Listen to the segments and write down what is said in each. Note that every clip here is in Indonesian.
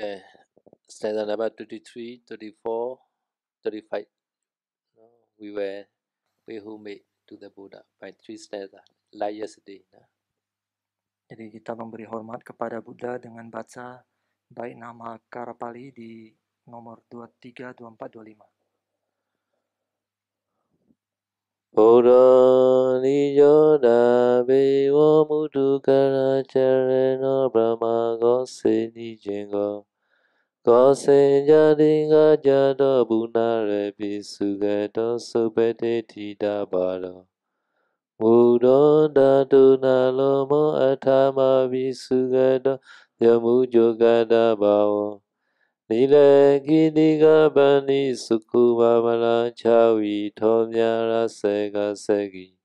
Okay, stanza number 33, 34, 35. No, we who made to the Buddha by 3 stanza, like yesterday. No? Jadi kita memberi hormat kepada Buddha dengan baca bait nama Karapali di nomor 23, 24, 25. Buddha nijoda bewa mudu kara chareno brahma go se ni jingo go se jadi ga jado bunare bisugato subete tida baro Buddha datu nalomo atama bisugato yamu jogada bawo Nile Gidiga Bani Sukubamala Chawi Tomyara Sega Segi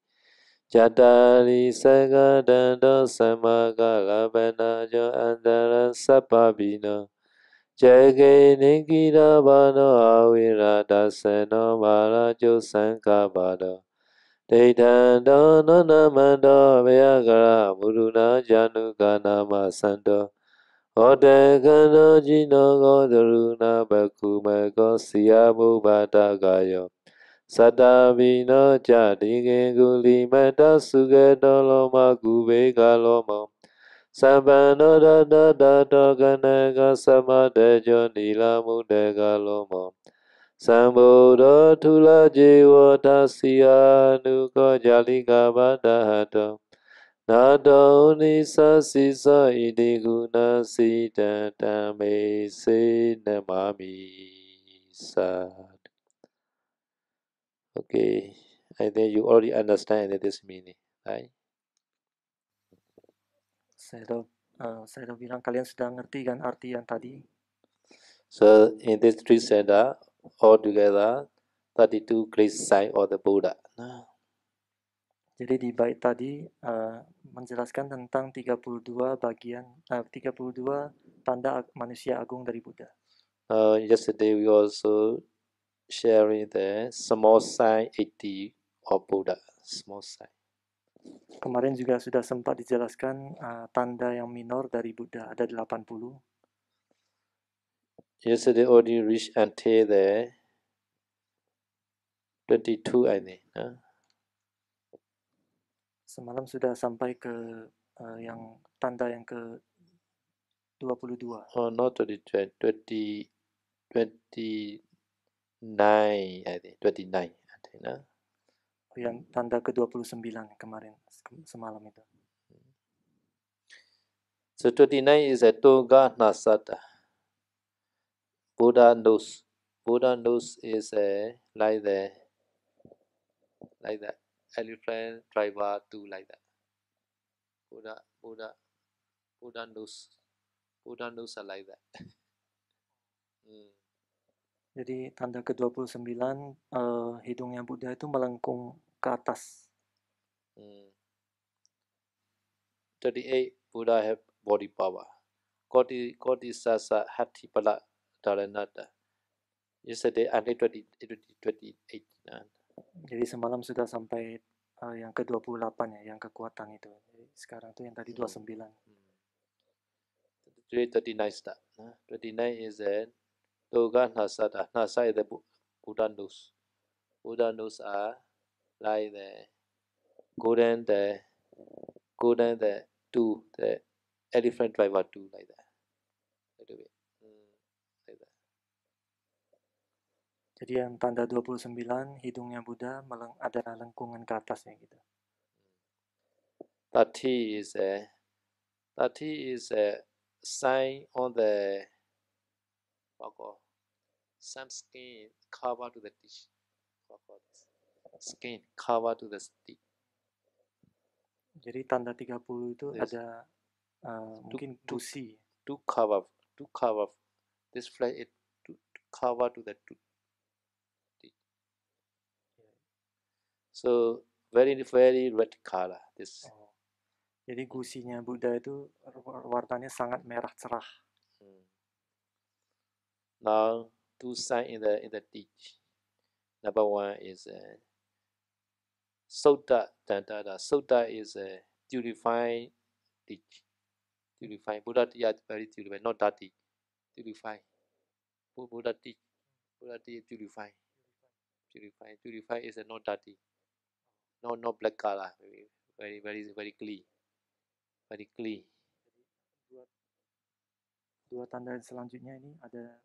Jatari Sega Dando Samaga Labana Jo Andara Sapabino Jage Nikida Bano Awira Daseno Mara Jo Sankabado Deitando Nonamando Vyagara Muruna Janugana Masando Ode gano jino go daruna baku go siyamu bata gayo. Sadavino jadi guli meta suge dolo magu vega lomo. Sambano da ganega sama dejo nila mudega lomo. Sambodo tula jiwa tasya nuko jalika badahato. Nado nisa sisa idiguna sita tame se namami sad. Okay, I think you already understand this meaning, right? Saya udah bilang kalian sudah ngerti kan arti yang tadi. So in this three stanza, altogether 32 great signs of the Buddha. Jadi di bait tadi menjelaskan tentang 32 tanda manusia agung dari Buddha. Yesterday we also sharing the small sign 80 of Buddha, small sign. Kemarin juga sudah sempat dijelaskan tanda yang minor dari Buddha, ada 80. Yesterday only reached until the 22, I think. Semalam sudah sampai ke yang tanda yang ke 22. Oh, not 22, 29, I think. 29, I think. Yang tanda ke 29 kemarin, semalam itu. So 29 is a Toga Nasata. Buddha knows. Buddha knows is like the elephant driver too, like that. Buddha knows. Buddha knows are like that. Jadi tanda ke-29 hidungnya Buddha itu melengkung ke atas. 38 Buddha have body power. Koti sasa hati pala dharanata. Yesterday until 28. Jadi semalam sudah sampai yang ke-28 ya, yang kekuatan itu. Jadi sekarang itu yang tadi 29. Today 39 start. 29 is a Toga Nasata. Nasa is the Buddha nose. Buddha nose are like the golden the two, the elephant driver two, like that. Like that. Like that. Jadi yang tanda 29 hidungnya Buddha ada lengkungan ke atasnya gitu. 30 is a sign on the some skin cover to the dish. Skin cover to the stick. Jadi tanda 30 itu Yes. ada mungkin gusi. To cover this flesh it to cover to the tooth. So very red color this. Jadi gusinya Buddha itu warnanya sangat merah cerah. Now two signs in the teeth. Number one is Sota Dandada. Sota is a purifying teeth. Purifying. Buddha is very purified, not dirty. purify. Buddha teach purify. Purify is not dirty, no black color, very clean, very clean. Dua tanda selanjutnya ini ada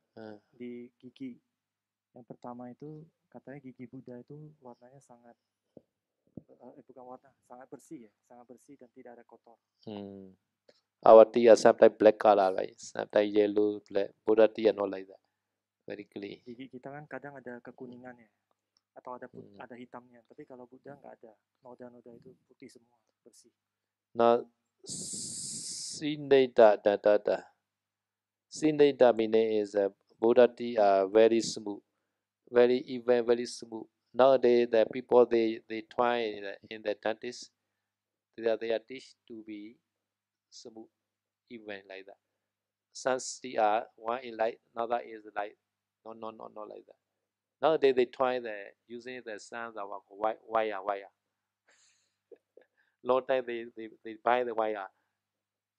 di gigi. Yang pertama itu katanya gigi Buddha itu warnanya sangat bukan warna, sangat bersih ya, sangat bersih dan tidak ada kotor. Our tea are sometimes black color, right? Sometimes yellow, black. Buddha tea are not like that. Very clean. Gigi kita kan kadang ada kekuningannya atau ada hitamnya, tapi kalau Buddha nggak ada, noda-noda itu putih semua, bersih. Now, Sineta meaning is Buddha tea are very smooth, very even, very smooth. Nowadays, the people they try in the dentist, they are teach to be smooth, even like that. Some tea are one is light, another is light. No, not like that. Nowadays they try using the sound of wire. Long time they buy the wire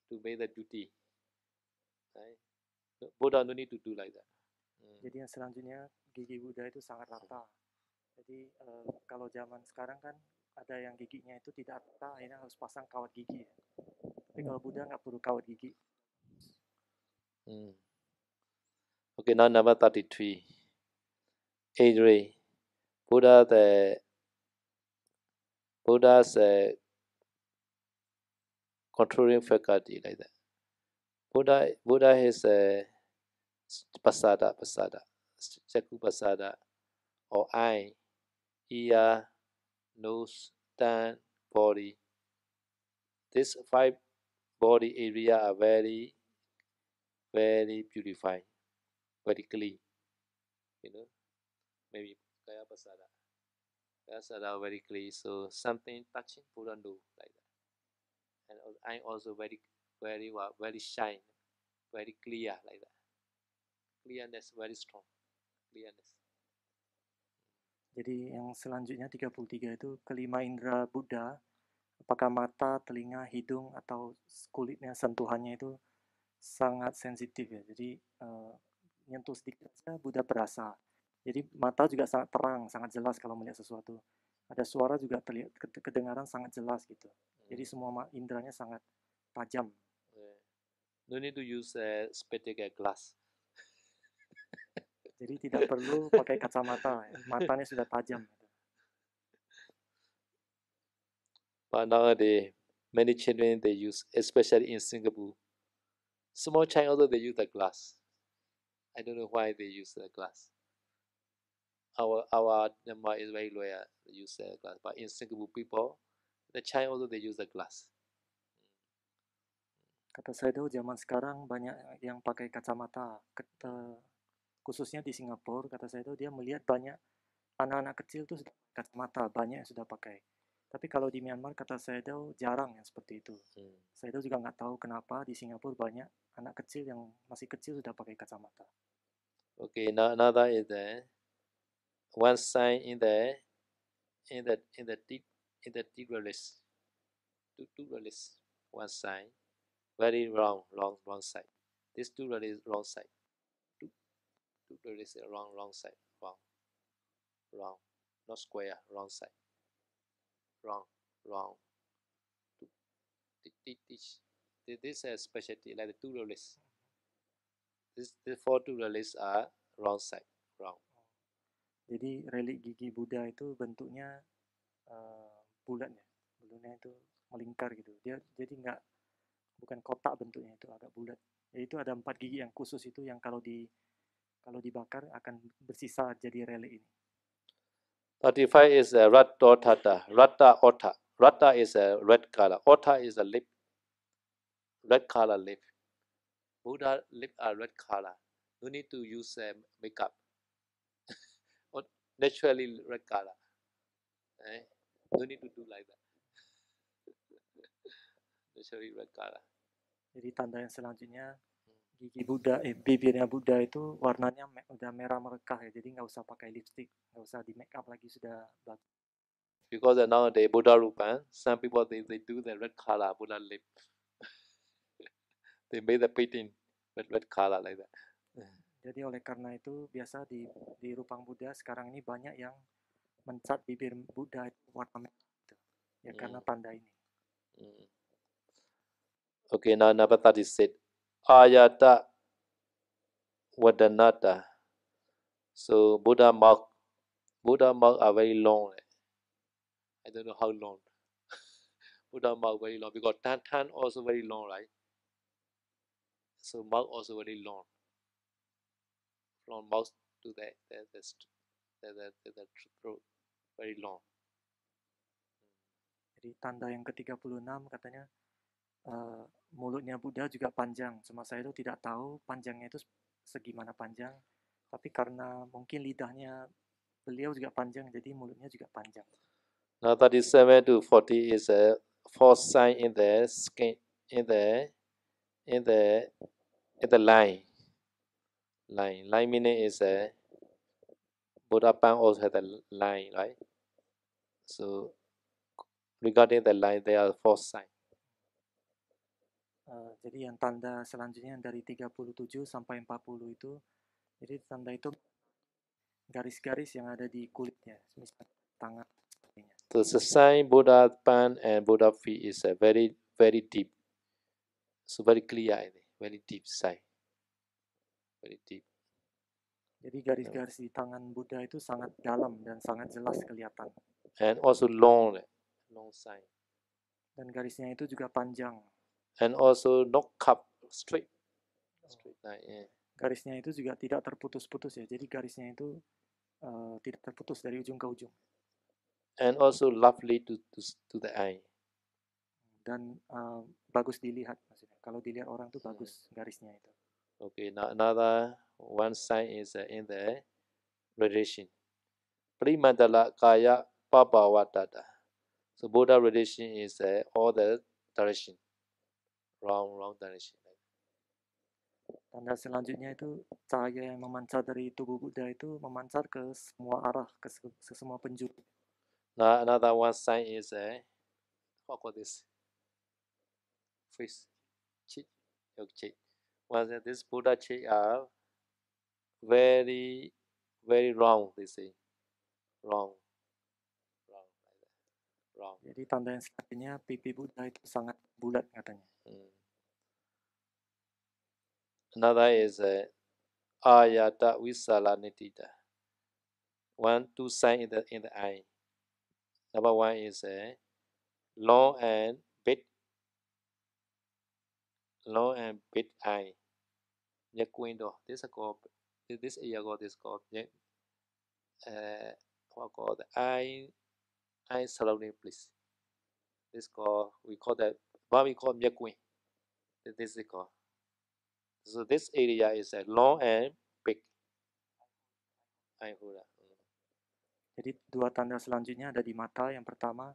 to make the duty. Right? Buddha no need to do like that. Jadi yang selanjutnya gigi Buddha itu sangat rata. Jadi kalau zaman sekarang kan ada yang giginya itu tidak rata, akhirnya harus pasang kawat gigi. Tapi kalau Buddha nggak perlu kawat gigi. Okay, now number 33. Adri. Buddha's controlling faculty like that. Buddha has a pasada, Chaku pasada, or eye, ear, nose, tongue, body. These 5 body area are very, very purified, very clean. You know, maybe kaya pasada very clean. So something touching Buddha do like that. And I also very shine, very clear like that. Clearness very strong. Clearness. Jadi yang selanjutnya 33 itu kelima indera Buddha, apakah mata, telinga, hidung atau kulitnya, sentuhannya itu sangat sensitif ya. Jadi nyentuh sedikit saja Buddha berasa. Jadi mata juga sangat terang, sangat jelas kalau melihat sesuatu. Ada suara juga terlihat, kedengaran sangat jelas gitu. Jadi semua inderanya sangat tajam. No need to use spectacle glass. Jadi tidak perlu pakai kacamata, matanya sudah tajam. But nowadays, many children they use, especially in Singapore. Small child also they use the glass. I don't know why they use the glass. Our Myanmar is very loyal, they use the glass. But in Singapore people, the child also they use the glass. Kata saya tahu zaman sekarang banyak yang pakai kacamata, khususnya di Singapura. Kata saya tahu dia melihat banyak anak-anak kecil tuh sudah kacamata, banyak yang sudah pakai. Tapi kalau di Myanmar kata saya tahu jarang yang seperti itu. Saya tahu juga nggak tahu kenapa di Singapura banyak anak kecil yang masih kecil sudah pakai kacamata. Okay, now another is one sign in the tigress. One sign, very wrong side. This tigress wrong side. Tigress wrong side, wrong, not square, wrong side, wrong. This is a specialty like the tigress. The 4 tigress are wrong side, wrong. Jadi relik gigi Buddha itu bentuknya bulat ya, bentuknya itu melingkar gitu. Dia jadi bukan kotak bentuknya, itu agak bulat. Yaitu ada 4 gigi yang khusus itu yang kalau dibakar akan bersisa jadi relik ini. 35 is Ratta Otta. Ratta is a red color. Otta is a lip, red color lip. Buddha lip are red color. No need to use makeup. Naturally red color. No need to do like that. Naturally red color. Jadi tanda yang selanjutnya gigi Buddha, bibirnya Buddha itu warnanya udah merah merekah ya, jadi nggak usah pakai lipstick, nggak usah di make up lagi, sudah bagus. Because nowadays Buddha Rupa, some people they do the red color Buddha lip. They made the painting red color like that. Jadi oleh karena itu biasa di Rupang Buddha sekarang ini banyak yang mencat bibir Buddha itu warna merah gitu. Ya karena tanda ini. Okay, now number 36. Ayata Vadanata. So Buddha mouth are very long. I don't know how long. Buddha mouth very long because tan also very long, right? So mouth also very long. From mouth to the throat very long. Jadi tanda yang ke-36 katanya mulutnya Buddha juga panjang. Cuma saya itu tidak tahu panjangnya itu segimana panjang. Tapi karena mungkin lidahnya beliau juga panjang, jadi mulutnya juga panjang. Now 37 to 40 is a fourth sign in the skin, in the line. Line meaning is a Buddha Pan also has a line, right? So regarding the line, there are four signs. Jadi yang tanda selanjutnya dari 37 sampai 40 itu, jadi tanda itu garis-garis yang ada di kulitnya, misalnya tangan. So the sign Buddha Pan and Buddha feet is a very, very deep. So very clear, I think. Very deep sign. Very deep. Jadi garis-garis di tangan Buddha itu sangat dalam dan sangat jelas kelihatan. And also long sign. Dan garisnya itu juga panjang. And also not cup, straight line. Yeah. Garisnya itu juga tidak terputus-putus ya. Jadi garisnya itu tidak terputus dari ujung ke ujung. And also lovely to the eye. Dan bagus dilihat maksudnya. Kalau dilihat orang tuh bagus garisnya itu. Okay, now another one sign is in the radiation. Primandala Kaya Pabhavatata. So Buddha radiation is all the direction. Wrong direction. Tanda selanjutnya itu cahaya yang memancar dari tubuh Buddha itu memancar ke semua arah, ke semua penjuru. Now another one sign is what call this? Face. Cheek. Okay. One this Buddha cheek are very, very wrong, they say. Wrong. Jadi tanda yang selanjutnya pipi Buddha itu sangat bulat katanya. Another is Ayata Visala Nitita. 1, 2 sign in the eye. Number 1 is long and big eye. Nhật window. This is called this area called what called the eye surrounding place. This called we call that what we call nhật wing. This is called. So this area is long and big. Eye hula. Jadi dua tanda selanjutnya ada di mata. Yang pertama,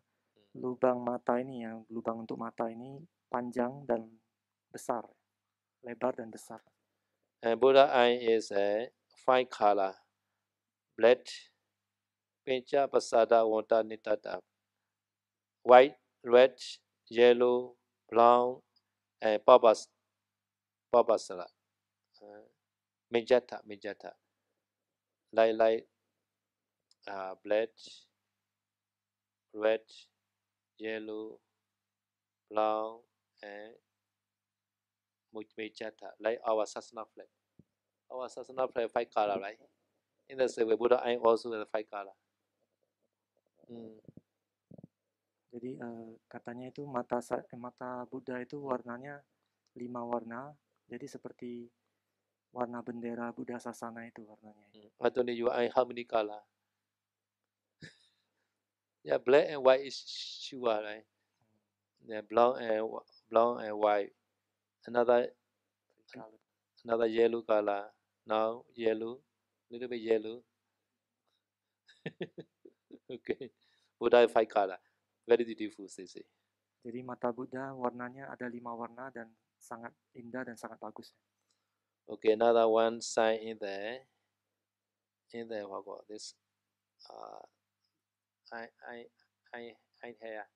lubang mata ini, yang lubang untuk mata ini panjang dan besar, lebar dan besar. And Buddha eye is five color: black, pincha, pasada, wanta, nitata, white, red, yellow, brown, and papasala. Mijata. Like black, red, yellow, brown, and mijata. Like our sasana flag. Our sasana flag 5 color, right? In the same way, Buddha eye also has 5 color. Jadi katanya itu mata Buddha itu warnanya 5 warna. Jadi seperti warna bendera Buddha Sasana itu warnanya. Anthony, your eye how many color? Yeah, black and white is sure, right? Yeah, brown and white. Another yellow color. Now yellow, little bit yellow. Okay. Buddha 5 color. Very beautiful, they say. Jadi mata Buddha warnanya ada 5 warna dan sangat indah dan sangat bagus. Okay, another one sign in the what call this? Eye hair.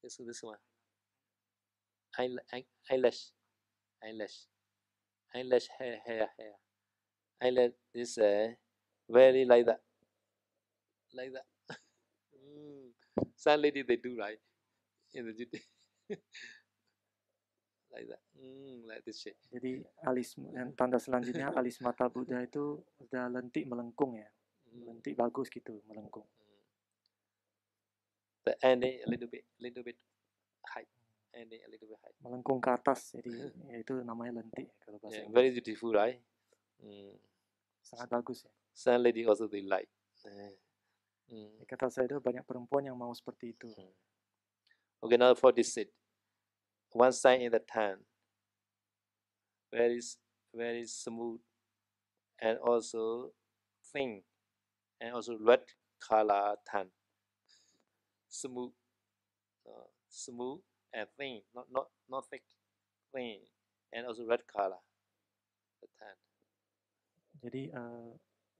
This one. Eyelash. eyelash, hair. Eyelash is very like that. Some lady they do right in the like that. Like this shape. Jadi tanda selanjutnya alis mata Buddha itu udah lentik melengkung ya. Lentik bagus gitu, melengkung. The ending a little bit high. Ending a little bit high. Melengkung ke atas, jadi ya itu namanya lentik kalau bahasa Inggris. Very beautiful, right? Sangat bagus ya. Some lady also they like. Kata saya itu banyak perempuan yang mau seperti itu. Okay, now for this set. One side in the tan, very smooth, and also thin, and also red color tan. Smooth and thin, not thick, thin, and also red color. The tan. Jadi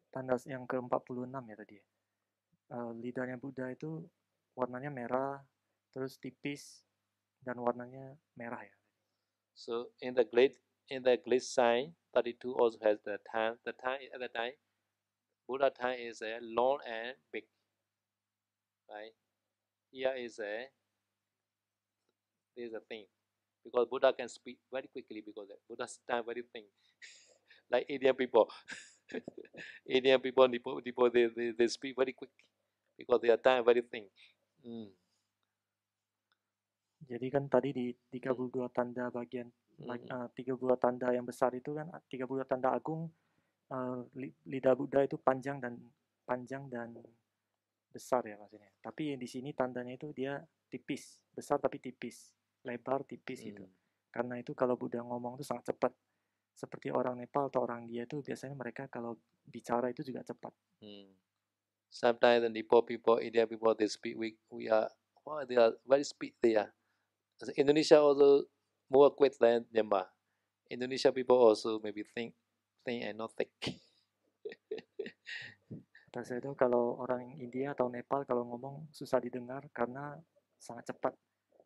tanda yang ke-46 ya tadi. Lidahnya Buddha itu warnanya merah, terus tipis, dan warnanya merah ya. So in the great sign, 32 also has the tan. The tan at the time, Buddha tan is long and big. Right? Here is a thing, because Buddha can speak very quickly because Buddha's time very thin, like Indian people. Indian people they speak very quick because their time very thin. Jadi kan tadi di 32 tanda bagian 32 tanda yang besar itu kan 32 tanda agung, lidah Buddha itu panjang dan besar ya maksudnya. Tapi di sini tandanya itu dia tipis, besar tapi tipis, lebar tipis gitu. Karena itu kalau Buddha ngomong itu sangat cepat. Seperti orang Nepal atau orang India itu biasanya mereka kalau bicara itu juga cepat. Sometimes the Nepal people, India people, they speak. They are very speed. They are. Indonesia also more quick than Myanmar. Indonesia people also maybe thin and not thick. Kata saya itu kalau orang India atau Nepal kalau ngomong susah didengar karena sangat cepat.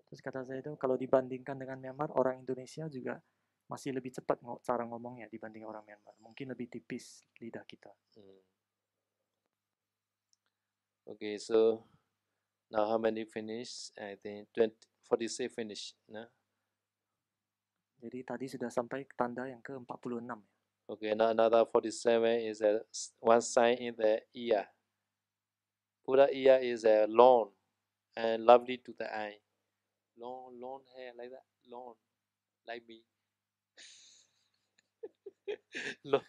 Terus kata saya itu kalau dibandingkan dengan Myanmar, orang Indonesia juga masih lebih cepat cara ngomongnya dibanding orang Myanmar. Mungkin lebih tipis lidah kita. Okay, so now how many finish? I think 46 finish. No? Jadi tadi sudah sampai ke tanda yang ke-46 ya. Okay, now another 47 is one sign in the ear. Buddha ear is long and lovely to the eye. Long hair like that, long, like me. Long,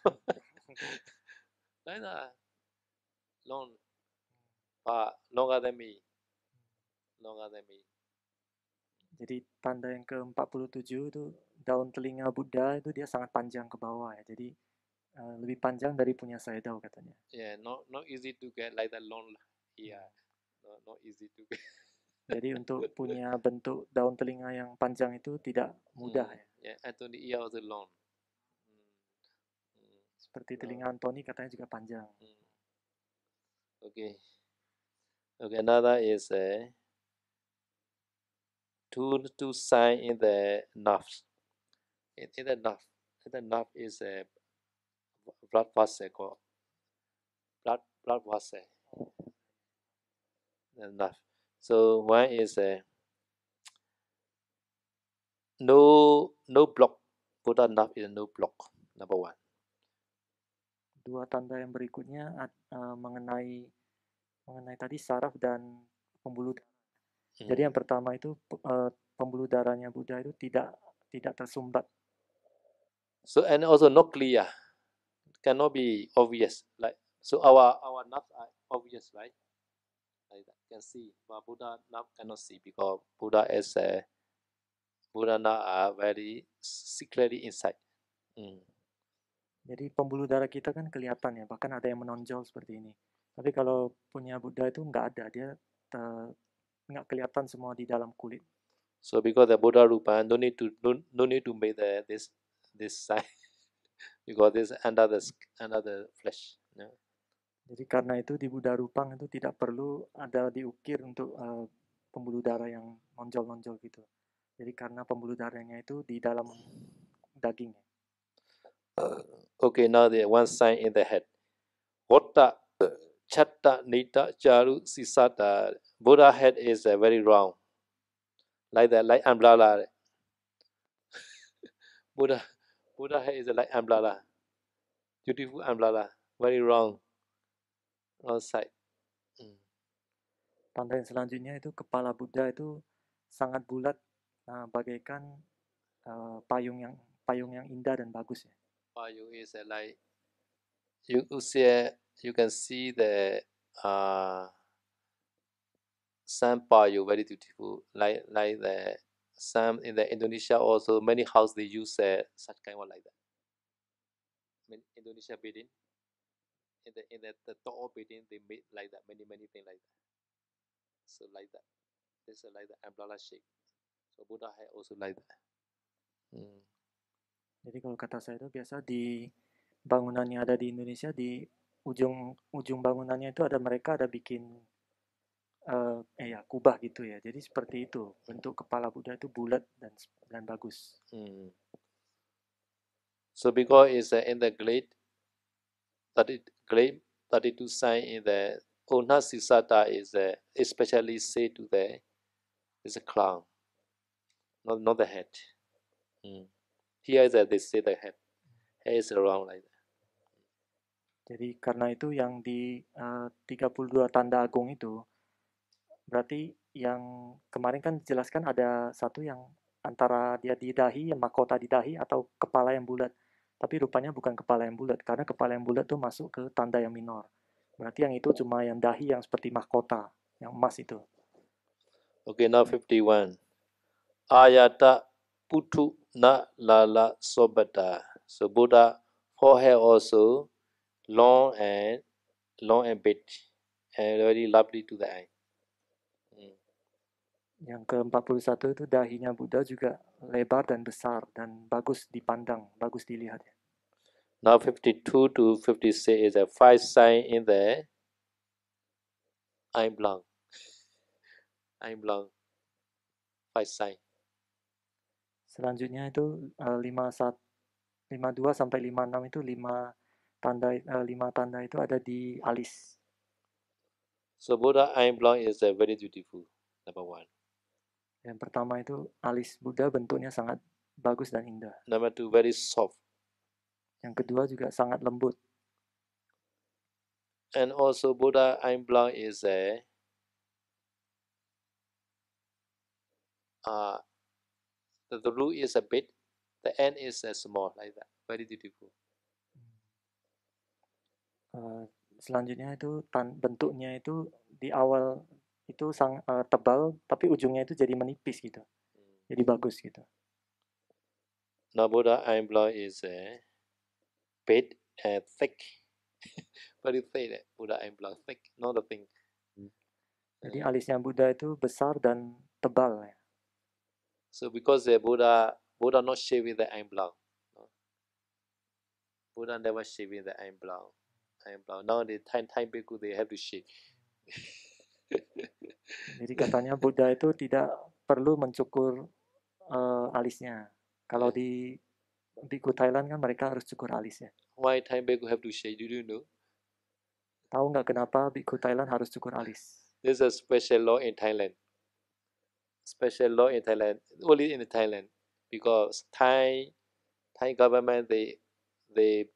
like that, long, longer than me. Jadi tanda yang ke-47 itu daun telinga Buddha itu dia sangat panjang ke bawah ya. Jadi lebih panjang dari punya Sayadaw katanya. Yeah, not easy to get like that long ear. Not easy to get. Jadi untuk punya bentuk daun telinga yang panjang itu tidak mudah ya. Yeah, Anthony ear also long. Seperti telinga Anthony katanya juga panjang. Okay, another is two sign in the nerves. In the nerve is a blood vessel called blood vessel. The nerve. So one is no block. Buddha nerve is no block. Number one. Dua tanda yang berikutnya mengenai tadi saraf dan pembuluh darah. Jadi yang pertama itu pembuluh darahnya Buddha itu tidak tersumbat. So and also not clear, cannot be obvious. Like so, our nerves are obvious, right? Like that can see, but Buddha nerve cannot see because Buddha is Buddha nerve are very secretly inside. Jadi pembuluh darah kita kan kelihatan ya, bahkan ada yang menonjol seperti ini. Tapi kalau punya Buddha itu nggak ada, dia nggak kelihatan semua di dalam kulit. So because the Buddha Rupa, no need to make this sign because this under the flesh. Yeah. Jadi karena itu di Buddha Rupang itu tidak perlu ada diukir untuk pembuluh darah yang nonjol-nonjol gitu. Jadi karena pembuluh darahnya itu di dalam dagingnya. Okay, now the one sign in the head. Vata, Chatta, Nita, Charu, Sisata. Buddha head is very round, like that, like umbrella. Buddha head is like umbrella, beautiful umbrella, very round side. Tanda yang selanjutnya itu kepala Buddha itu sangat bulat, bagaikan payung yang indah dan bagus ya. Payung is like you can see the sun payung very beautiful, like the some in the Indonesia also many house they use such kind of like that. I mean Indonesia building in the tall building they made like that many things like that. So like that. This is like the umbrella shape. So Buddha had also like that. Jadi kalau kata saya itu biasa di bangunannya ada di Indonesia, di ujung bangunannya itu mereka ada bikin kubah gitu ya. Jadi seperti itu bentuk kepala Buddha itu bulat dan bagus. So because it's in the glade 32 sign in the Onasisata is especially say to the is a crown, not the head. Here is they say the head is around like that. Jadi karena itu yang di 32 tanda agung itu berarti yang kemarin kan dijelaskan ada satu yang antara dia di dahi, yang mahkota di dahi atau kepala yang bulat. Tapi rupanya bukan kepala yang bulat karena kepala yang bulat tuh masuk ke tanda yang minor. Berarti yang itu cuma yang dahi yang seperti mahkota, yang emas itu. Okay, now 51. Ayata putu na lala sobata. So Buddha forehead also long and big and very lovely to the eye. Yang ke-41 itu dahinya Buddha juga lebar dan besar dan bagus dipandang, bagus dilihat ya. Now 52 to 56 is a 5 sign in the I'm blank. 5 sign. Selanjutnya itu 52 sampai 56 itu 5 tanda itu ada di alis. So Buddha I'm blank is very beautiful. Number 1. Yang pertama itu alis Buddha bentuknya sangat bagus dan indah. Number 2 very soft. Yang kedua juga sangat lembut. And also Buddha I'm blank is the root is a bit, the end is small like that. Very beautiful. Selanjutnya itu bentuknya itu di awal itu tebal, tapi ujungnya itu jadi menipis gitu. Jadi bagus gitu. Now Buddha I'm blank is bit and thick. Very thick. Buddha I'm blank thick, not the thing. Jadi alisnya Buddha itu besar dan tebal ya. So because Buddha not shaving the eyebrow. Buddha never shaving the eyebrow. Now the time bhikkhu they have to shave. Jadi katanya Buddha itu tidak perlu mencukur alisnya. Kalau di bhikkhu Thailand kan mereka harus cukur alisnya. Why time bhikkhu have to shave? Do you know? Tahu nggak kenapa bhikkhu Thailand harus cukur alis? There's a special law in Thailand. Special law in Thailand, only in Thailand, because Thai government they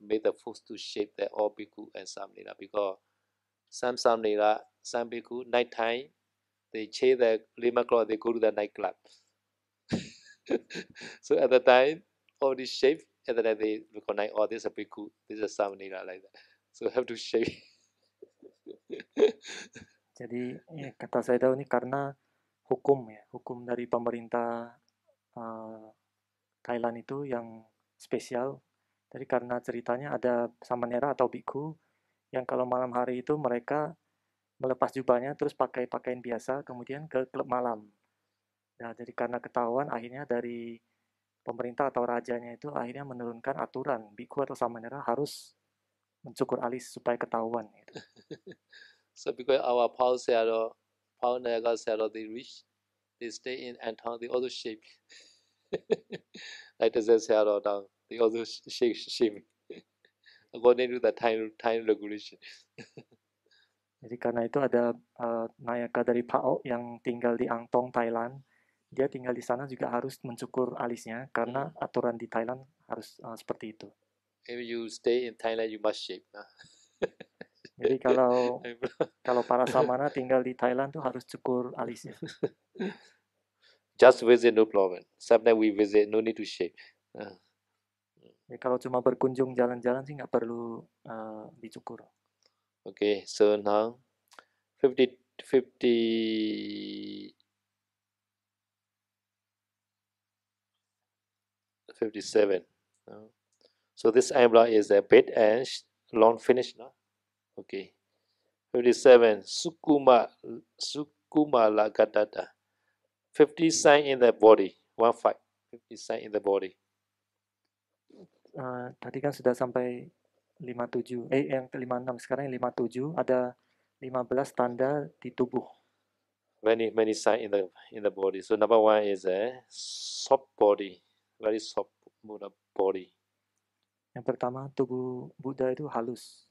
made the force to shave the all bhikkhu and samnera, because some samnera, some bhikkhu night time they change the lima cloth, they go to the nightclub. So at the time all this shave, at the time they recognize, oh, this is a bhikkhu, this is a samnera, like that. So have to shave. Jadi ya, kata saya tahu ini karena hukum dari pemerintah Thailand itu yang spesial. Jadi karena ceritanya ada samanera atau biku yang kalau malam hari itu mereka melepas jubahnya terus pakai pakaian biasa kemudian ke klub malam. Nah, jadi karena ketahuan akhirnya dari pemerintah atau rajanya itu akhirnya menurunkan aturan biku atau samanera harus mencukur alis supaya ketahuan gitu. So because our Paul Sayadaw, Paul Naga Sayadaw, they rich, they stay in Anton, they also shave. Like the Sayadaw down, they also shave. according to the time regulation. Jadi karena itu ada Nayaka dari Phao yang tinggal di Angtong, Thailand. Dia tinggal di sana juga harus mencukur alisnya karena aturan di Thailand harus seperti itu. If you stay in Thailand, you must shave. Jadi kalau para samana tinggal di Thailand tuh harus cukur alisnya. Just visit, no problem. Sometimes we visit, no need to shave. Ya, kalau cuma berkunjung jalan-jalan sih nggak perlu dicukur. Okay, so now 57. So this eyebrow is a bit and long finish, no? Okay. 57. Sukuma lagadada. 50 sign in the body. 15. 50 sign in the body. Tadi kan sudah sampai 57. Yang ke 56, sekarang yang 57 ada 15 tanda di tubuh. Many sign in the body. So number 1 is a soft body, very soft body. Yang pertama, tubuh Buddha itu halus.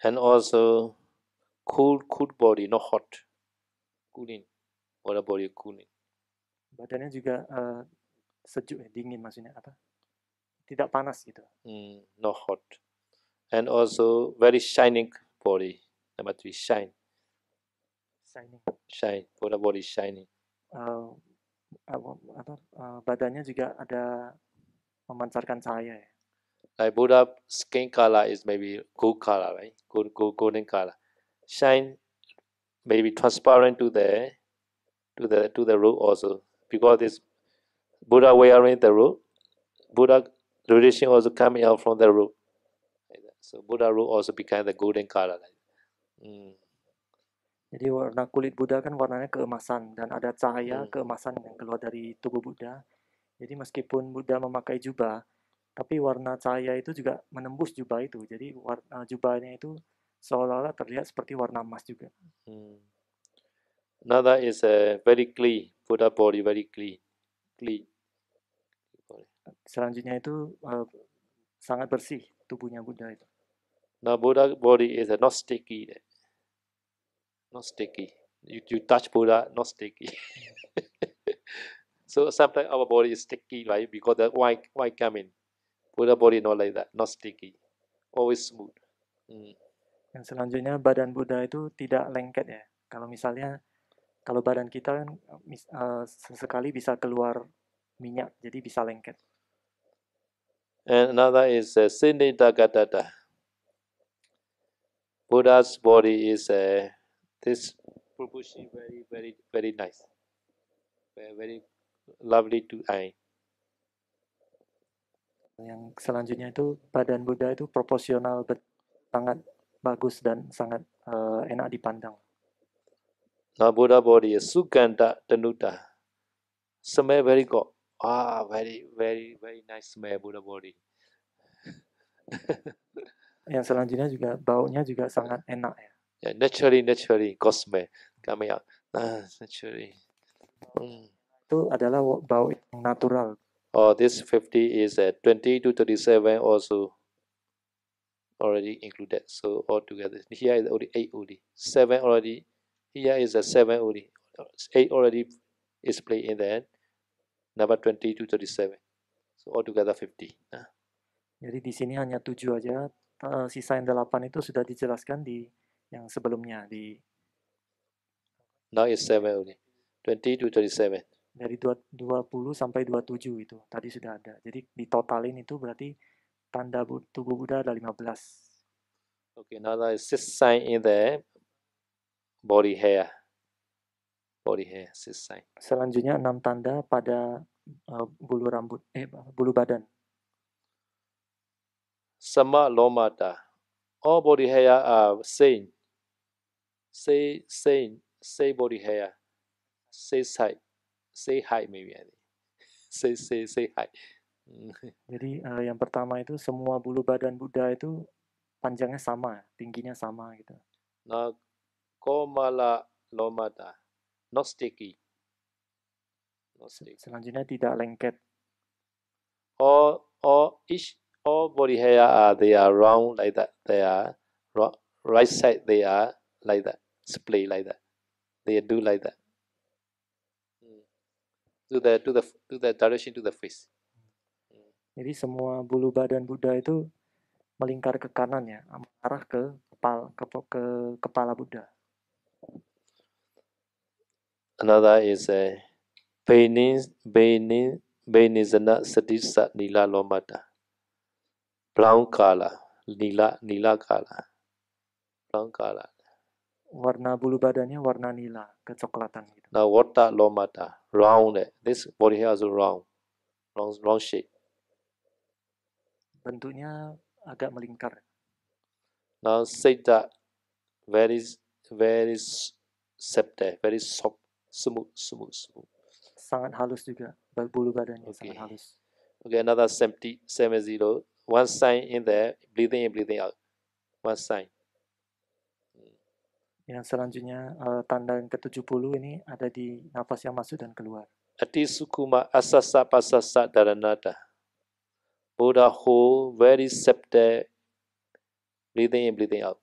And also cool body, not hot. Cooling. Or body cooling. Badannya juga sejuk, dingin maksudnya apa? Tidak panas gitu. Not hot. And also very shining body. Number 3, shine. Shine. Buddha body shining. Badannya juga ada memancarkan cahaya ya. Like Buddha skin color is maybe gold color, right? Golden color. Shine maybe transparent to the robe also, because this Buddha wearing the robe, Buddha radiation also coming out from the robe. So Buddha robe also become the golden color. Jadi warna kulit Buddha kan warnanya keemasan dan ada cahaya keemasan yang keluar dari tubuh Buddha. Jadi meskipun Buddha memakai jubah, tapi warna cahaya itu juga menembus jubah itu. Jadi warna jubahnya itu seolah-olah terlihat seperti warna emas juga. Another is a very clean Buddha body, very clean. Selanjutnya itu sangat bersih tubuhnya Buddha itu. Now Buddha body is not sticky. Not sticky. You touch Buddha, not sticky. So sometimes our body is sticky, right? Because the white coming. Buddha body not like that, not sticky, always smooth. Yang selanjutnya badan Buddha itu tidak lengket ya. Kalau badan kita kan sesekali bisa keluar minyak, jadi bisa lengket. And another is Siddhitagatata. Buddha's body is this proportion very nice, very lovely to eye. Yang selanjutnya itu badan Buddha itu proporsional, sangat bagus dan sangat enak dipandang. Now Buddha body is Sugandha Danuta. Smell very good. Very nice smell Buddha body. Yang selanjutnya juga baunya juga sangat enak ya. Yeah, naturally God smell coming out. Naturally. Itu adalah bau yang natural. This 50 is 20 to 37 also already included. So altogether, here is only 8 only. 7 already. Here is a 7 only. 8 already is played in the end. Number 20 to 37. So altogether 50. Jadi di sini hanya 7 aja. Sisa yang 8 itu sudah dijelaskan di yang sebelumnya di. Now it's 7 only. 20 to 37. Dari 20 sampai 27 itu tadi sudah ada. Jadi ditotalin itu berarti tanda tubuh Buddha ada 15. Okay, now there is 6 sign in the body hair. 6 sign. Selanjutnya 6 tanda pada bulu rambut, bulu badan. Sama lomata. All body hair are same. Say body hair. Say side. Say height maybe. Say height. Jadi yang pertama itu semua bulu badan Buddha itu panjangnya sama, tingginya sama gitu. Nah, komala lomata, not sticky. Selanjutnya tidak lengket. Or each all body hair they are round like that. They are right side. They are like that, split like that. They do like that. To the direction to the face. Jadi semua bulu badan Buddha itu melingkar ke kanan ya, mengarah ke kepala Buddha. Another is a Benizana Sadisa Nila Lomata. Brown color. Nila color. Brown color. Warna bulu badannya warna nila, kecoklatan gitu. Now Vata Lomata. Round. This body hair is round. Round shape. Bentuknya agak melingkar. Now Seta very septa, very soft, smooth. Sangat halus juga, bulu badannya Okay. sangat halus. Okay, another 70. One sign in there, breathing in, breathing out. One sign. Yang selanjutnya tanda yang ke-70 ini ada di nafas yang masuk dan keluar. Ati sukuma asasa pasasa dharanata. Buddha whole very septa, breathing in, breathing out.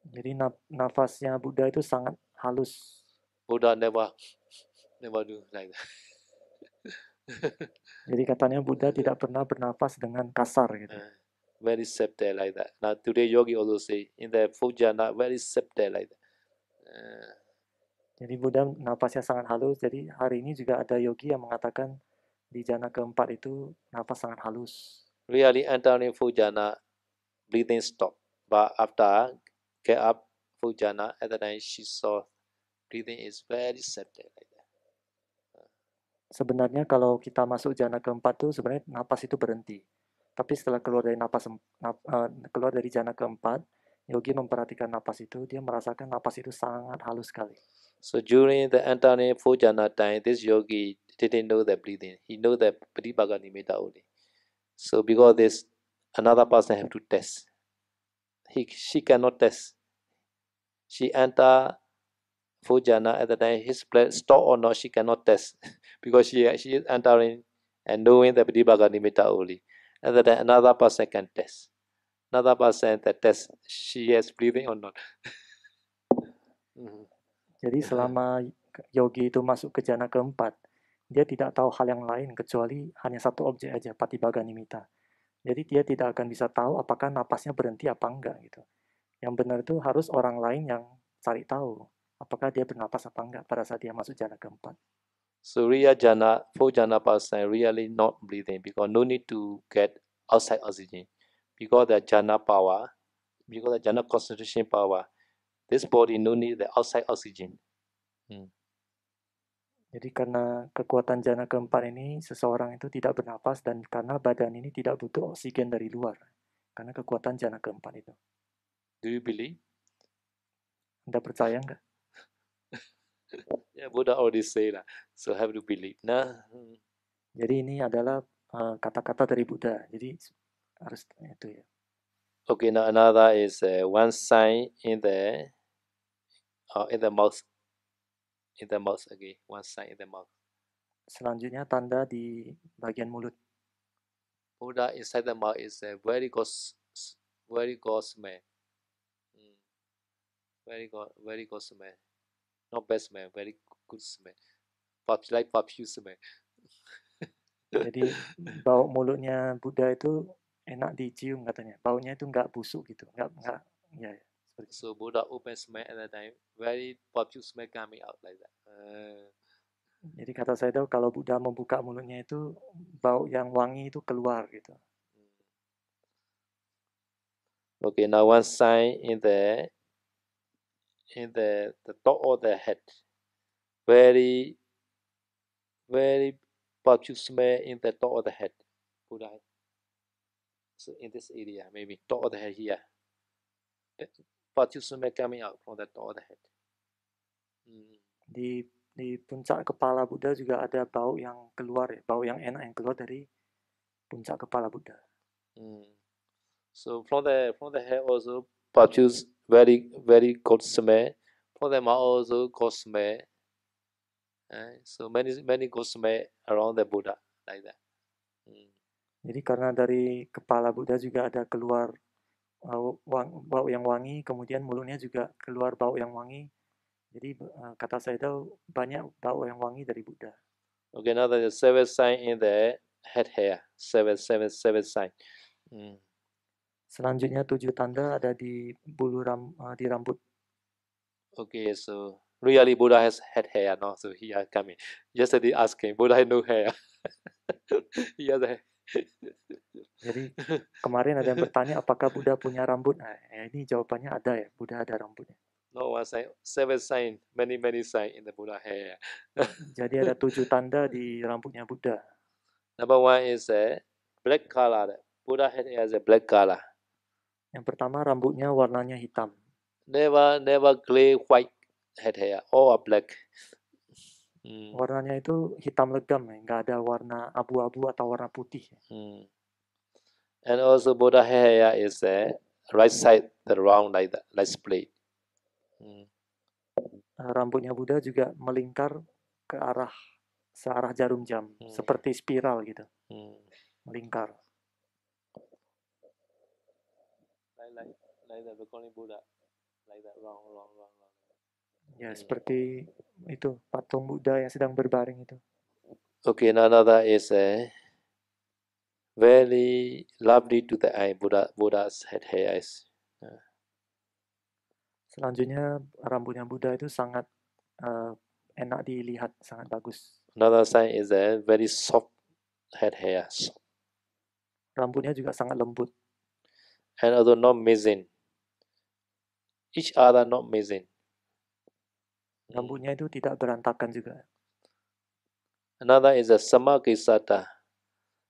Jadi nafasnya Buddha itu sangat halus. Buddha never do like that. Jadi katanya Buddha tidak pernah bernafas dengan kasar gitu. Very septa like that. Now today yogi also say in the Fujana very septa like that. Jadi Buddha nafasnya sangat halus. Jadi hari ini juga ada yogi yang mengatakan di jana keempat itu nafas sangat halus. Really entering Fujana, breathing stop. But after get up Fujana, at the time she saw breathing is very septa like that. Sebenarnya kalau kita masuk jana keempat tuh sebenarnya napas itu berhenti. Tapi setelah keluar dari jana keempat, yogi memperhatikan napas itu, dia merasakan napas itu sangat halus sekali. So during the entering Fujana time, this yogi didn't know the breathing. He know the Pratibhaga Nimitta only. So because this, another person have to test. She cannot test. She enter Fujana at the time, his blood stop or not, she cannot test. Because she is entering and knowing the Pratibhaga Nimitta only. And then another person can test. Another person that test she is breathing or not. Jadi selama yogi itu masuk ke jana keempat, dia tidak tahu hal yang lain kecuali hanya satu objek aja, Patibhaga Nimitta. Jadi dia tidak akan bisa tahu apakah napasnya berhenti apa enggak gitu. Yang benar itu harus orang lain yang cari tahu apakah dia bernapas apa enggak pada saat dia masuk jana keempat. So Riya Jana, 4 Jana person really not breathing because no need to get outside oxygen. Because the Jana power, because the Jana concentration power, this body no need the outside oxygen. Jadi karena kekuatan jana keempat ini, seseorang itu tidak bernapas dan karena badan ini tidak butuh oksigen dari luar. Karena kekuatan jana keempat itu. Do you believe? Anda percaya nggak? Yeah, Buddha already say that. So have to believe. Nah. Jadi ini adalah kata-kata dari Buddha. Jadi harus itu ya. Okay, now another is one sign in the mouth. In the mouth again, one sign in the mouth. Selanjutnya tanda di bagian mulut. Buddha inside the mouth is a very good smell. Very good smell. Not bad smell, very good smell. Like perfume smell. Jadi bau mulutnya Buddha itu enak dicium katanya. Baunya itu nggak busuk gitu, nggak ya. So Buddha open smell at that time, very perfume smell coming out like that. Jadi kata saya tahu kalau Buddha membuka mulutnya itu bau yang wangi itu keluar gitu. Okay, now one sign in the top of the head, very perfume smell in the top of the head. Buddha. So in this area, maybe top of the head here, perfume smell coming out from the top of the head. Di puncak kepala Buddha juga ada bau yang keluar ya, bau yang enak yang keluar dari puncak kepala Buddha. So from the head also perfume very good smell. From the mouth also good smell. So many good smell around the Buddha like that. Jadi karena dari kepala Buddha juga ada keluar bau yang wangi, kemudian mulutnya juga keluar bau yang wangi. Jadi kata saya itu banyak bau yang wangi dari Buddha. Okay, now there's a seven sign in the head hair. Seven sign. Selanjutnya 7 tanda ada di di rambut. Okay, so really Buddha has head hair, no? So he are coming. Yesterday asking, Buddha had no hair. He has a Jadi kemarin ada yang bertanya apakah Buddha punya rambut. Nah, ini jawabannya ada ya, Buddha ada rambutnya. no one sign, seven sign, many sign in the Buddha hair. Jadi ada 7 tanda di rambutnya Buddha. Number one is a black color. Buddha head has a black color. Yang pertama rambutnya warnanya hitam. Never gray white head hair, all are black. Warnanya itu hitam legam ya, nggak ada warna abu-abu atau warna putih. And also Buddha hair is a right side, the round like that, like split. Rambutnya Buddha juga melingkar ke searah jarum jam, seperti spiral gitu, melingkar. Like that, we're calling Buddha, like that, round. Ya, seperti itu patung Buddha yang sedang berbaring itu. Okay, another is a very lovely to the eye. Buddha's head hair is. Selanjutnya rambutnya Buddha itu sangat enak dilihat, sangat bagus. Another sign is a very soft head hair. Rambutnya juga sangat lembut. And although not missing, each other not missing. Rambutnya itu tidak berantakan juga. Another is a samakisata.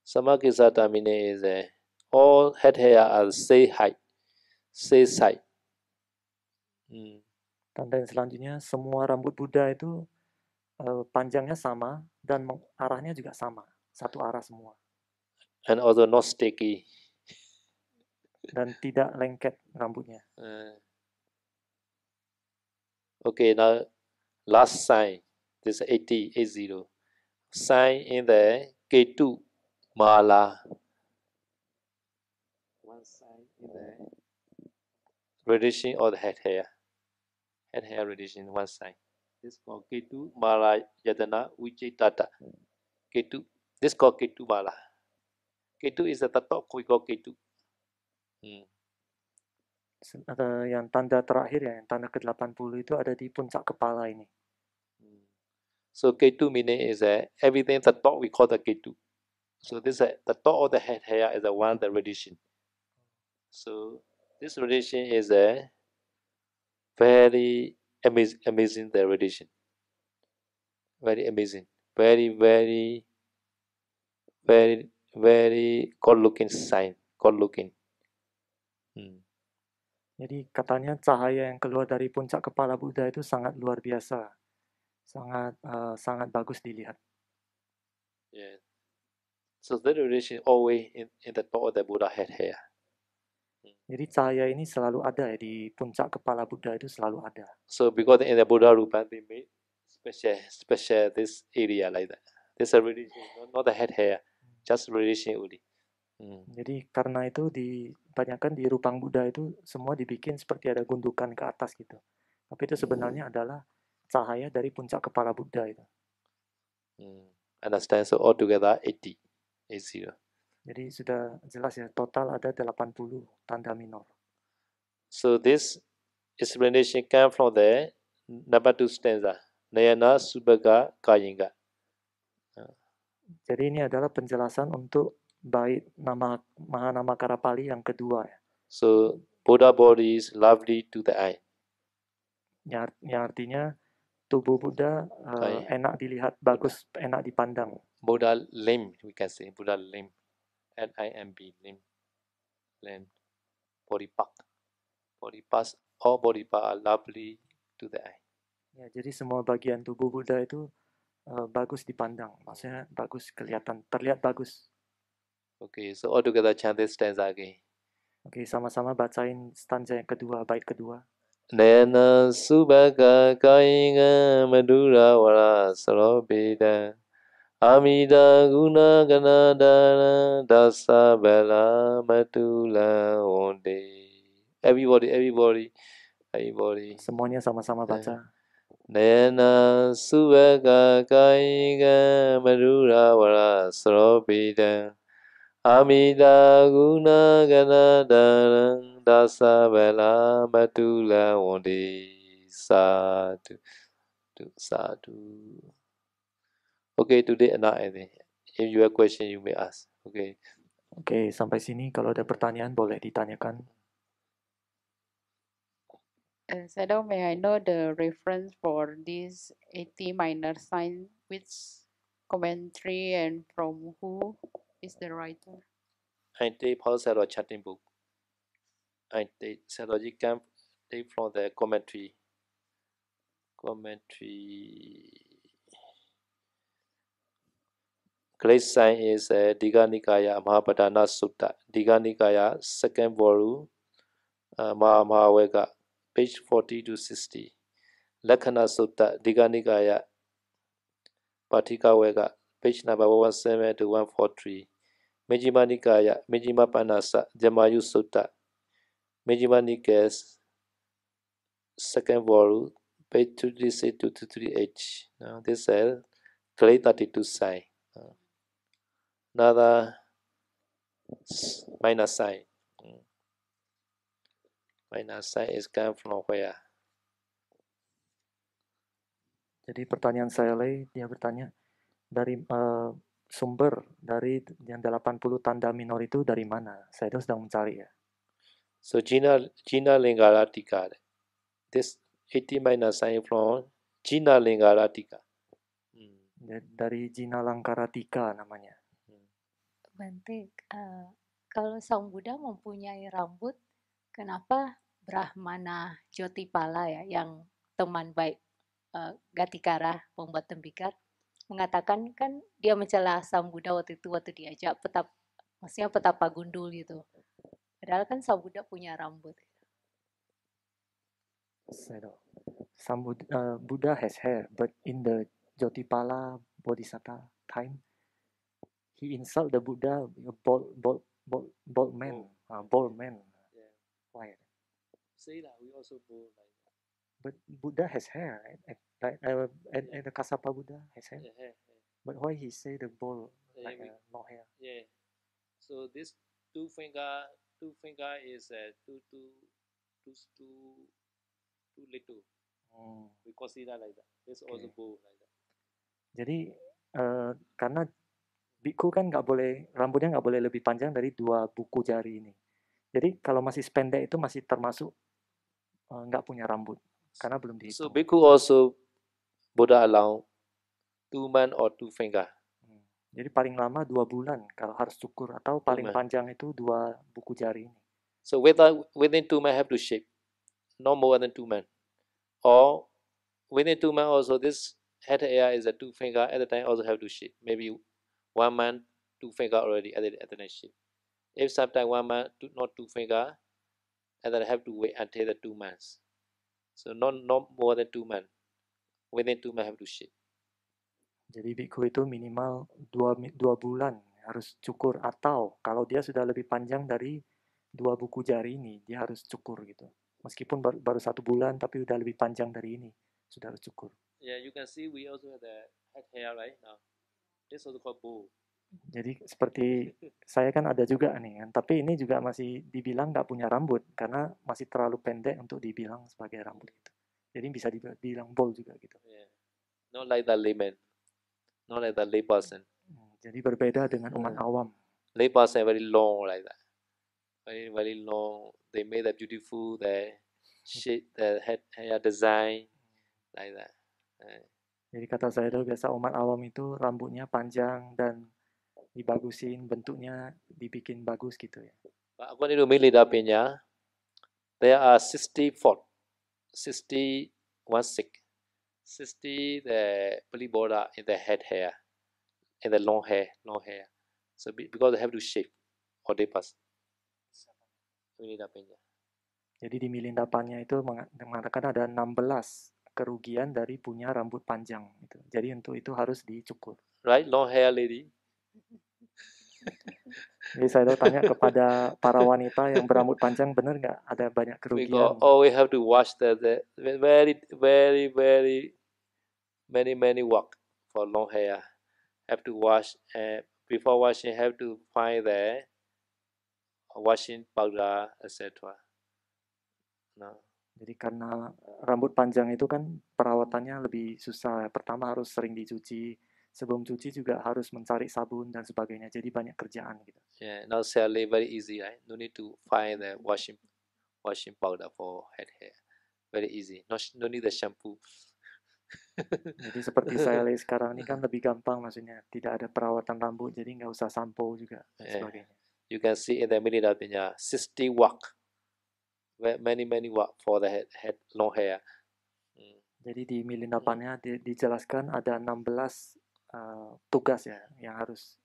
Samakisata meaning is a all head hair are same height, same side. Tanda yang selanjutnya semua rambut Buddha itu panjangnya sama dan arahnya juga sama, satu arah semua. And also not sticky. Dan tidak lengket rambutnya. Okay, now last sign. This is 80. Sign in the Ketu Mala. One sign in the radiation of the head hair. Head hair radiation, one sign. This is called Ketu Mala Yadana Vijaytata. Ketu. This is called Ketu Mala. Ketu is the tattoo we call Ketu. Yang tanda terakhir ya, yang tanda ke-80 itu ada di puncak kepala ini. So Ketu meaning is everything the top we call the Ketu. So this the top of the head hair is the one the radiation. So this radiation is a very amazing the radiation. Very amazing. Very good looking sign. Good looking. Jadi katanya cahaya yang keluar dari puncak kepala Buddha itu sangat luar biasa, sangat bagus dilihat. Yeah. So that radiation always in the top of the Buddha head hair. Jadi cahaya ini selalu ada ya di puncak kepala Buddha itu selalu ada. So because in the Buddha Rupa they made special this area like that. This radiation, not the head hair, just radiation only. Jadi karena itu dibanyakan di rupang Buddha itu semua dibikin seperti ada gundukan ke atas gitu. Tapi itu sebenarnya adalah cahaya dari puncak kepala Buddha itu. Understand? So altogether 80. Jadi sudah jelas ya, total ada 80 tanda minor. So this explanation comes from the number 2 stanza. Nayana Subhaga Kayinga. Jadi ini adalah penjelasan untuk bait nama Mahanama Karapali yang kedua ya. So Buddha body is lovely to the eye. Yang artinya tubuh Buddha enak dilihat, bagus, enak dipandang. Buddha limb, we can say Buddha limb. Limb, limb. Body part. Body parts, all body parts are lovely to the eye. Ya, jadi semua bagian tubuh Buddha itu bagus dipandang, maksudnya bagus kelihatan, terlihat bagus. Okay, so all together chant this stanza again. Okay, sama-sama bacain stanza yang kedua, bait kedua. Nayana Subhaga Kayinga Madura Wara Sarobeda Amida guna ganadana dasa bela matula onde. Everybody. Semuanya sama-sama baca. Nayana suvaka kaiga madura vara sropita. Amida guna ganadana dasa bela matula onde. Sadhu. Okay, today enough, I think. If you have question, you may ask. Okay. Oke, sampai sini kalau ada pertanyaan boleh ditanyakan. Shadow, may I know the reference for this 80 minor sign, which commentary and from who is the writer? I take Paul Sarah chatting book. I take Sarahji Camp take from the commentary. Great sign is Digha Nikaya Mahapadana Sutta. Digha Nikaya, second volume, Mahavega, page 40 to 60. Lakhana Sutta, Digha Nikaya, Patika Vega, page number 117 to 143. Majjhima Nikaya, Majjhima Panasa, Jamayu Sutta, Majjhima Nikaya, second volume, page 236 to 238. Now, this is grade 32 sign. Another minor sign. Minor sign is come from where? Jadi pertanyaan saya dia bertanya dari sumber dari yang 80 tanda minor itu dari mana? Saya itu sedang mencari ya. So Jina Lingaratika. This 80 minor sign from Jina Lingaratika. Dari Jina Langkaratika namanya. Bante, kalau Sang Buddha mempunyai rambut, kenapa Brahmana Jyotipala ya, yang teman baik Gatikara, pembuat tembikar, mengatakan kan dia mencela Sang Buddha waktu diajak maksudnya petapa gundul gitu. Padahal kan Sang Buddha punya rambut. Buddha has hair, but in the Jyotipala Bodhisattva time, he insult the Buddha, bald man, bald man. Yeah. Why? Say that we also bald like that. But Buddha has hair, right? And the Kassapa Buddha has hair. Yeah. But why he say the bald like no hair? Yeah. So this two finger is too little. We consider like that. This also bald like that. Jadi karena biku kan rambutnya nggak boleh lebih panjang dari 2 buku jari ini. Jadi kalau masih sependek itu masih termasuk nggak punya rambut karena belum dihitung. So biku also Buddha allow 2 months or 2 finger. Jadi paling lama 2 bulan kalau harus cukur atau paling panjang itu 2 buku jari ini. So within 2 months have to shave, no more than 2 months. Or within 2 months also this head hair is a 2 finger at the time also have to shave. Maybe 1 month 2 finger already at the next shave. If sometime 1 month not 2 finger, and then have to wait until the 2 months. So not more than 2 months. Within 2 months have to shave. Jadi biku itu minimal 2 bulan harus cukur, atau kalau dia sudah lebih panjang dari 2 buku jari ini, dia harus cukur gitu. Meskipun baru 1 bulan tapi udah lebih panjang dari ini, sudah harus cukur. Yeah, you can see we also have the head hair right now. This also called bow. Jadi seperti saya kan ada juga nih kan, tapi ini juga masih dibilang nggak punya rambut karena masih terlalu pendek untuk dibilang sebagai rambut gitu. Jadi bisa dibilang bald juga gitu. Yeah. Not like the layman, not like the lay person. Jadi berbeda dengan umat awam. Lay person very long like that, very long. They made a beautiful the shape, the head hair design like that. Jadi kata saya itu biasa umat awam itu rambutnya panjang dan dibagusin, bentuknya dibikin bagus gitu ya. But according to Milida Pinya, there are 60 the Pali Buddha in the head hair, in the long hair. So because they have to shave or they pass. Milida Pinya. Jadi di Milindapannya itu mengatakan ada 16 kerugian dari punya rambut panjang gitu. Jadi untuk itu harus dicukur. right? Long hair lady. Jadi saya tanya kepada para wanita yang berambut panjang, benar nggak ada banyak Because kerugian? we have to wash the very many work for long hair. Have to wash, and before washing have to find the washing powder, etc. No. Jadi karena rambut panjang itu kan perawatannya lebih susah. Pertama harus sering dicuci, sebelum cuci juga harus mencari sabun dan sebagainya. Jadi banyak kerjaan gitu. Yeah, now sadly very easy, right? No need to find the washing powder for head hair. Very easy. No need the shampoo. Jadi seperti saya lihat sekarang ini kan lebih gampang, maksudnya tidak ada perawatan rambut, jadi nggak usah sampo juga dan Yeah. sebagainya. You can see in the Milita Pinya 60 work. Many work for the head long hair. Jadi di Milindapannya dijelaskan ada 16 tugas ya yang harus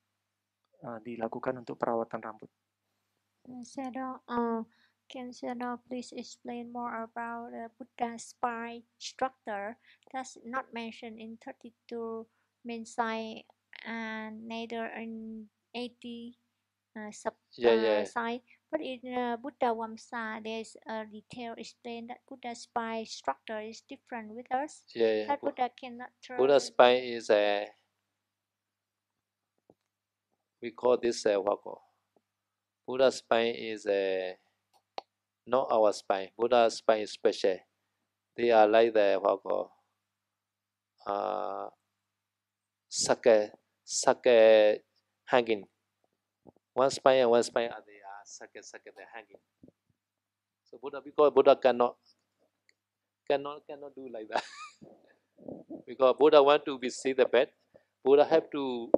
dilakukan untuk perawatan rambut. Shadow, can Shadow please explain more about Buddha's spine structure that's not mentioned in 32 main sign and neither in 80 sub sign, but in Buddha Vamsa there's a detail explain that Buddha's spine structure is different with us. That Buddha cannot turn. Buddha's spine is we call this Buddha's spine is not our spine. Buddha's spine is special. They are like the sake hanging. One spine and one spine are they are sake they're hanging. So because Buddha cannot do like that. Because Buddha want to be see the bed, Buddha have to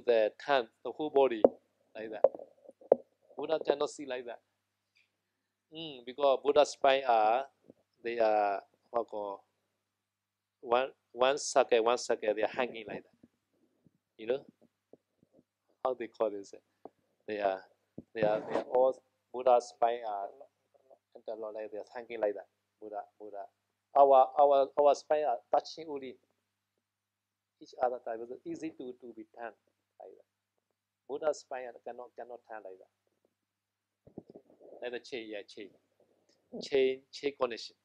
the turn the whole body like that. Buddha cannot see like that. Because Buddha's spine they are one sake they are hanging like that. You know how they call this? They are all Buddha's spine are like they are hanging like that. Buddha. Our spine are touching only each other type. It's easy to be turned like that. Buddha's spine cannot turn like that. Like the chain connection.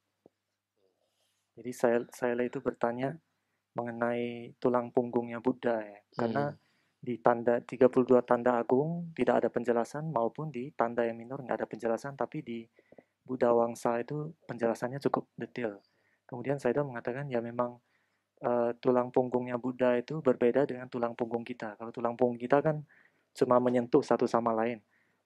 Jadi saya itu bertanya mengenai tulang punggungnya Buddha ya. Karena di tanda 32 tanda agung tidak ada penjelasan, maupun di tanda yang minor nggak ada penjelasan, tapi di Buddha Wangsa itu penjelasannya cukup detail. Kemudian saya mengatakan ya memang tulang punggungnya Buddha itu berbeda dengan tulang punggung kita. Kalau tulang punggung kita kan cuma menyentuh satu sama lain.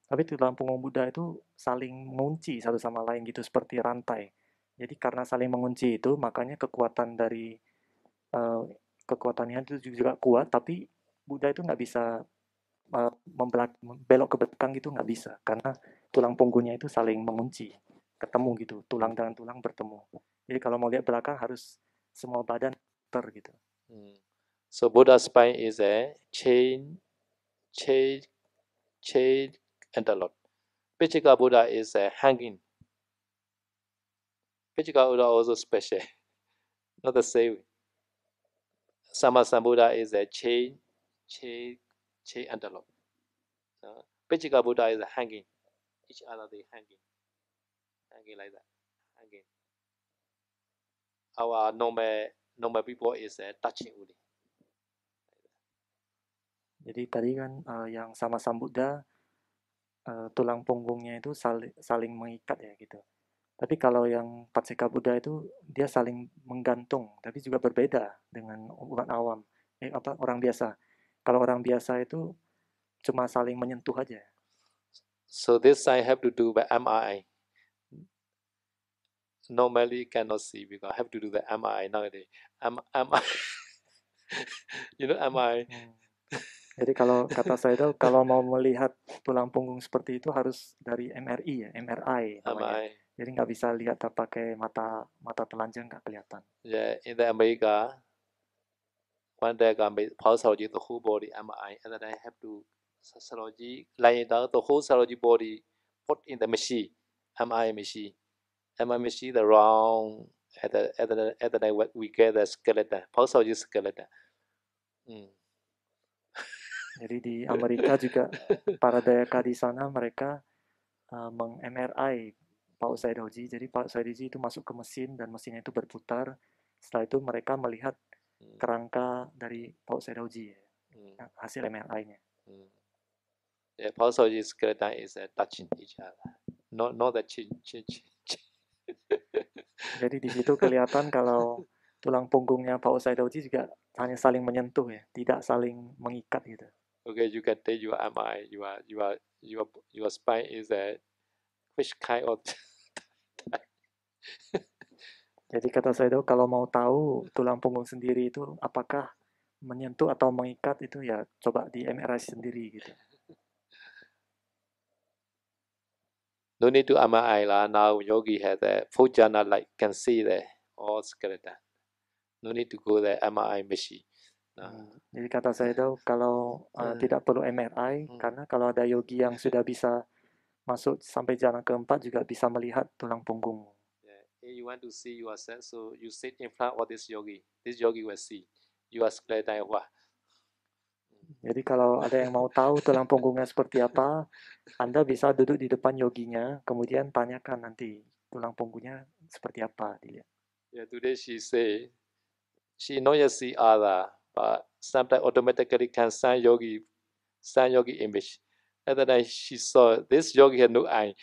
Tapi tulang punggung Buddha itu saling mengunci satu sama lain gitu, seperti rantai. Jadi karena saling mengunci itu, makanya kekuatan dari kekuatannya itu juga kuat, tapi Buddha itu nggak bisa belok ke belakang gitu, nggak bisa. Karena tulang punggungnya itu saling mengunci, ketemu gitu, tulang dengan tulang bertemu. Jadi kalau mau lihat belakang harus semua badan gitu. So Buddha's spine is a chain antelope. Pitchika Buddha is a hanging. Pitchika Buddha also special, not the same. Sammasambuddha is a chain antelope. Pitchika Buddha is a hanging. Each other they hanging like that, hanging. Our normal people is touching only. Jadi tadi kan yang sama Sambuddha tulang punggungnya itu saling mengikat ya gitu. Tapi kalau yang Pacceka Buddha itu dia saling menggantung, tapi juga berbeda dengan orang awam, orang biasa. Kalau orang biasa itu cuma saling menyentuh aja. So this I have to do by MRI. Normally cannot see because I have to do the MRI nowadays. MRI. You know MRI. Jadi kalau kata saya itu kalau mau melihat tulang punggung seperti itu harus dari MRI ya, MRI namanya. Jadi nggak bisa lihat pakai mata telanjang, nggak kelihatan. Yeah, in the America, one day I made pathology the whole body MRI, and then I have to serology lying down the whole serology body put in the machine, MRI machine. MRI machine the round at the night we get the skeleton, pathology skeleton. Jadi di Amerika juga para dayaka di sana mereka meng-MRI Pak Usaidoji. Jadi Pak Usaidoji itu masuk ke mesin dan mesinnya itu berputar. Setelah itu mereka melihat kerangka dari Pak Usaidoji, hasil MRI-nya. Yeah, pathology skeleton is touching each other, not the chin. Jadi di situ kelihatan kalau tulang punggungnya Pak Usaidoji juga hanya saling menyentuh ya, tidak saling mengikat gitu. Okay, you can take your MRI. Your spine is which kind of Jadi kata Saido kalau mau tahu tulang punggung sendiri itu apakah menyentuh atau mengikat itu ya coba di MRI sendiri gitu. no need to MRI lah. Now yogi has a full jhana like can see the all skeleton. No need to go the MRI machine. Jadi kata Saido kalau tidak perlu MRI karena kalau ada yogi yang sudah bisa masuk sampai jana keempat juga bisa melihat tulang punggung. You want to see yourself, so you sit in front of this yogi. This yogi will see your skeleton. Jadi kalau ada yang mau tahu tulang punggungnya seperti apa, Anda bisa duduk di depan yoginya, kemudian tanyakan nanti tulang punggungnya seperti apa dilihat. Yeah, today she say she not yet see other, but sometimes automatically can send yogi image. At that time she saw this yogi had no eye.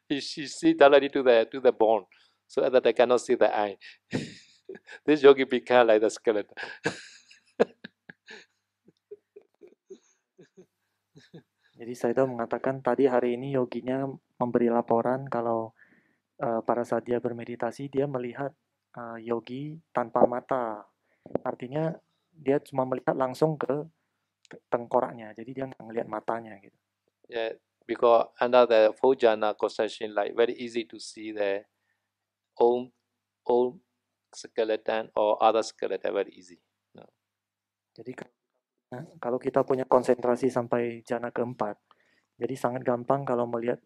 She see directly to the bone, so at that I cannot see the eye. This yogi become like the skeleton. Jadi Saido mengatakan tadi hari ini yoginya memberi laporan kalau pada saat dia bermeditasi dia melihat yogi tanpa mata. Artinya dia cuma melihat langsung ke tengkoraknya, jadi dia nggak ngelihat matanya gitu. Yeah, because under the full jhana concentration, like very easy to see the own skeleton or other skeleton very easy. No. Jadi kalau kita punya konsentrasi sampai jana keempat, jadi sangat gampang kalau melihat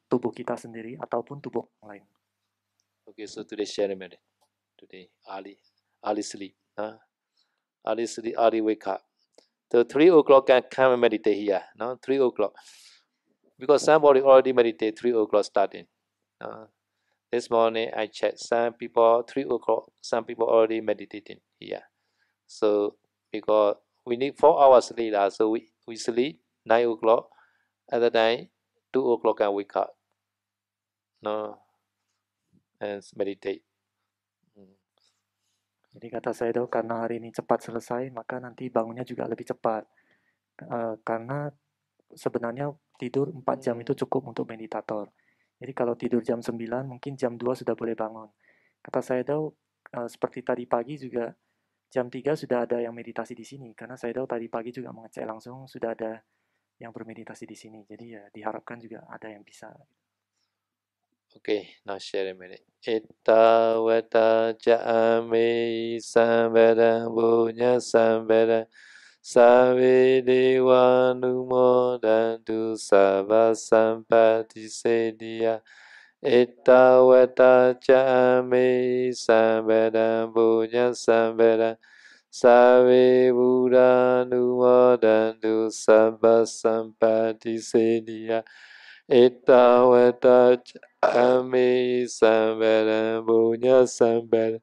tubuh kita sendiri ataupun tubuh orang lain. Okay, so today share a minute. Today early sleep. Early sleep, early wake up. So 3 o'clock can come and meditate here. No, 3 o'clock. Because somebody already meditate 3 o'clock starting. This morning I checked some people 3 o'clock. Some people already meditating here. So because we need 4 hours sleep, so we sleep 9 o'clock. At the time 2 o'clock can wake up. No, and meditate. Jadi kata Saido karena hari ini cepat selesai, maka nanti bangunnya juga lebih cepat. Karena sebenarnya tidur 4 jam itu cukup untuk meditator. Jadi kalau tidur jam 9, mungkin jam 2 sudah boleh bangun. Kata Saido, seperti tadi pagi juga jam 3 sudah ada yang meditasi di sini. Karena Saido tadi pagi juga mengecek langsung, sudah ada yang bermeditasi di sini. Jadi ya diharapkan juga ada yang bisa. Okay, now share a minute. Itta vata ja'ame sambara bunya sambara savi dewa numodantu sabha sampati sediya. Itta vata ja'ame sambara bunya sambara savi buddha numodantu sabha sampati sediya. Itta vata ja'ame sambara bunya sambara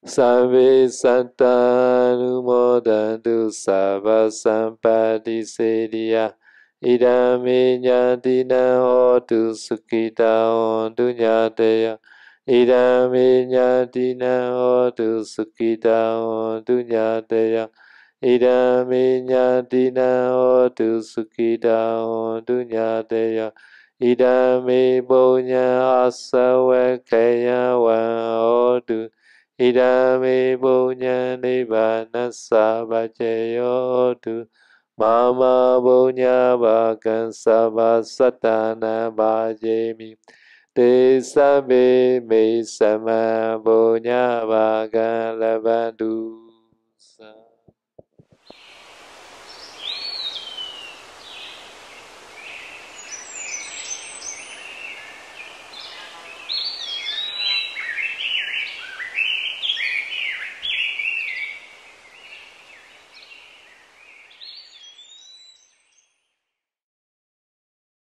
savi santa numodantu sabha sampati sediya. Idame nyatina hotu sukhita hontu nyateya. Idame nyatina hotu sukhita hontu nyateya. Idame nyatina hotu sukhita hontu nyateya. Idame bunya asawakaya wa hotu. Idame bunya nibbana sabhajayo hotu. Mama bunya bhagan sabha satana bhajemi. Te sabe me sama bunya bhagan labandu.